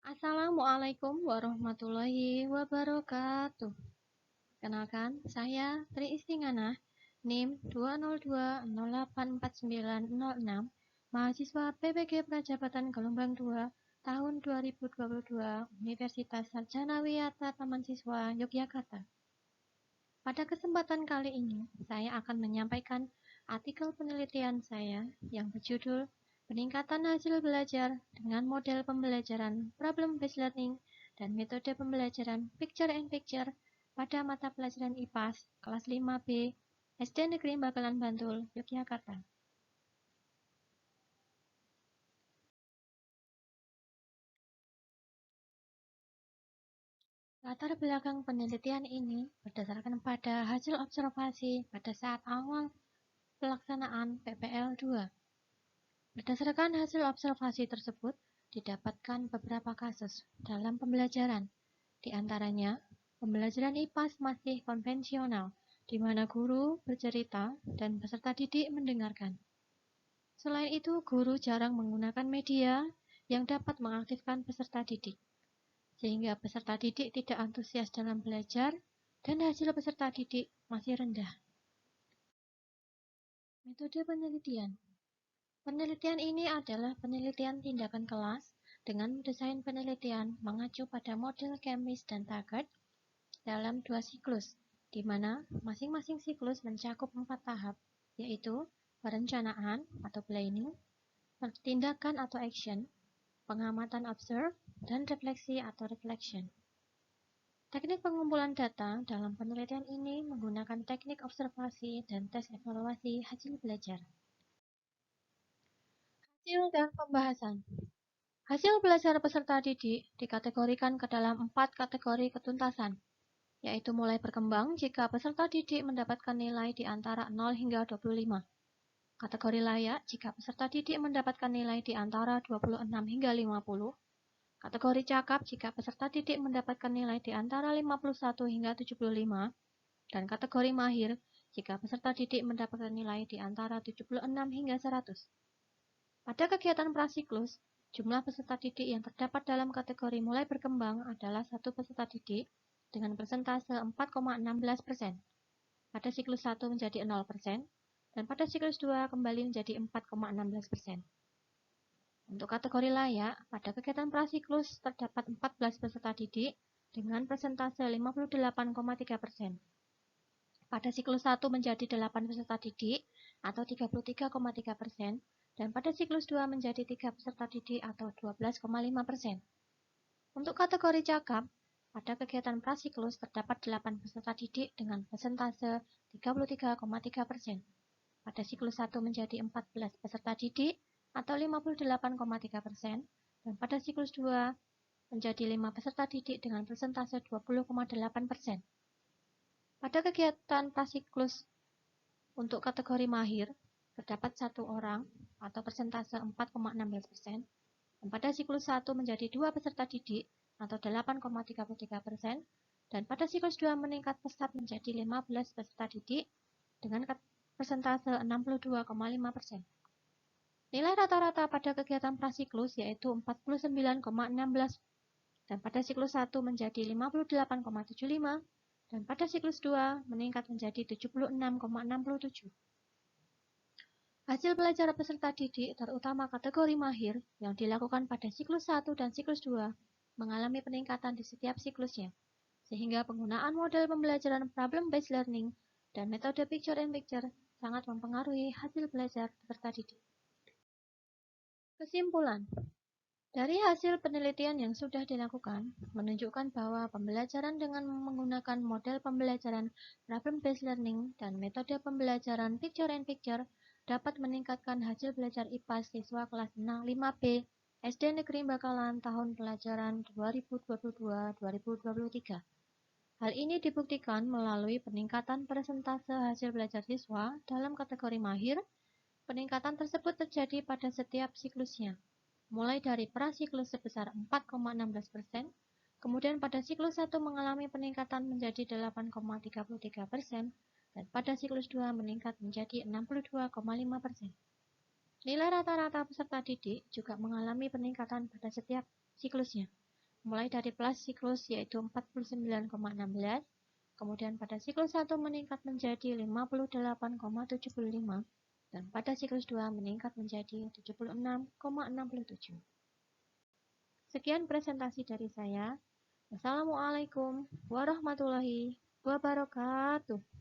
Assalamualaikum warahmatullahi wabarakatuh. Kenalkan, saya Tri Istingana, NIM 202084906, mahasiswa PPG Prajabatan Gelombang 2, tahun 2022, Universitas Sarjana Wiyata Taman Siswa, Yogyakarta. Pada kesempatan kali ini, saya akan menyampaikan artikel penelitian saya yang berjudul Peningkatan Hasil Belajar dengan Model Pembelajaran Problem-Based Learning dan Metode Pembelajaran Picture-in-Picture pada mata pelajaran IPAS kelas 5B SD Negeri Bakalan Bantul, Yogyakarta. Latar belakang penelitian ini berdasarkan pada hasil observasi pada saat awal pelaksanaan PPL 2. Berdasarkan hasil observasi tersebut, didapatkan beberapa kasus dalam pembelajaran. Di antaranya, pembelajaran IPAS masih konvensional, di mana guru bercerita dan peserta didik mendengarkan. Selain itu, guru jarang menggunakan media yang dapat mengaktifkan peserta didik, sehingga peserta didik tidak antusias dalam belajar dan hasil peserta didik masih rendah. Metode penelitian. Penelitian ini adalah penelitian tindakan kelas dengan desain penelitian mengacu pada model Chemist dan Taggart dalam 2 siklus, di mana masing-masing siklus mencakup 4 tahap, yaitu perencanaan atau planning, tindakan atau action, pengamatan observe, dan refleksi atau reflection. Teknik pengumpulan data dalam penelitian ini menggunakan teknik observasi dan tes evaluasi hasil belajar. Hasil dan pembahasan. Hasil belajar peserta didik dikategorikan ke dalam 4 kategori ketuntasan, yaitu mulai berkembang jika peserta didik mendapatkan nilai di antara 0 hingga 25. Kategori layak jika peserta didik mendapatkan nilai di antara 26 hingga 50. Kategori cakap jika peserta didik mendapatkan nilai di antara 51 hingga 75. Dan kategori mahir jika peserta didik mendapatkan nilai di antara 76 hingga 100. Pada kegiatan prasiklus, jumlah peserta didik yang terdapat dalam kategori mulai berkembang adalah 1 peserta didik dengan persentase 4,16%. Pada siklus 1 menjadi 0%, dan pada siklus 2 kembali menjadi 4,16%. Untuk kategori layak, pada kegiatan prasiklus terdapat 14 peserta didik dengan persentase 58,3%. Pada siklus 1 menjadi 8 peserta didik atau 33,3%, dan pada siklus 2 menjadi 3 peserta didik atau 12,5%. Untuk kategori cakap, pada kegiatan prasiklus terdapat 8 peserta didik dengan persentase 33,3%. Pada siklus 1 menjadi 14 peserta didik atau 58,3%, dan pada siklus 2 menjadi 5 peserta didik dengan persentase 20,8%. Pada kegiatan prasiklus untuk kategori mahir, terdapat 1 orang atau persentase 4,16%, dan pada siklus 1 menjadi 2 peserta didik atau 8,33%, dan pada siklus 2 meningkat pesat menjadi 15 peserta didik dengan persentase 62,5%. Nilai rata-rata pada kegiatan prasiklus yaitu 49,16, dan pada siklus 1 menjadi 58,75, dan pada siklus 2 meningkat menjadi 76,67. Hasil belajar peserta didik, terutama kategori mahir, yang dilakukan pada siklus 1 dan siklus 2, mengalami peningkatan di setiap siklusnya, sehingga penggunaan model pembelajaran problem-based learning dan metode picture-in-picture sangat mempengaruhi hasil belajar peserta didik. Kesimpulan. Dari hasil penelitian yang sudah dilakukan, menunjukkan bahwa pembelajaran dengan menggunakan model pembelajaran problem-based learning dan metode pembelajaran picture-in-picture dapat meningkatkan hasil belajar IPAS siswa kelas 5B SD Negeri Bakalan tahun pelajaran 2022-2023. Hal ini dibuktikan melalui peningkatan persentase hasil belajar siswa dalam kategori mahir. Peningkatan tersebut terjadi pada setiap siklusnya, mulai dari prasiklus sebesar 4,16%, kemudian pada siklus 1 mengalami peningkatan menjadi 8,33%, dan pada siklus 2 meningkat menjadi 62,5%. Nilai rata-rata peserta didik juga mengalami peningkatan pada setiap siklusnya, mulai dari plus siklus yaitu 49,16, kemudian pada siklus 1 meningkat menjadi 58,75, dan pada siklus 2 meningkat menjadi 76,67. Sekian presentasi dari saya. Wassalamualaikum warahmatullahi wabarakatuh.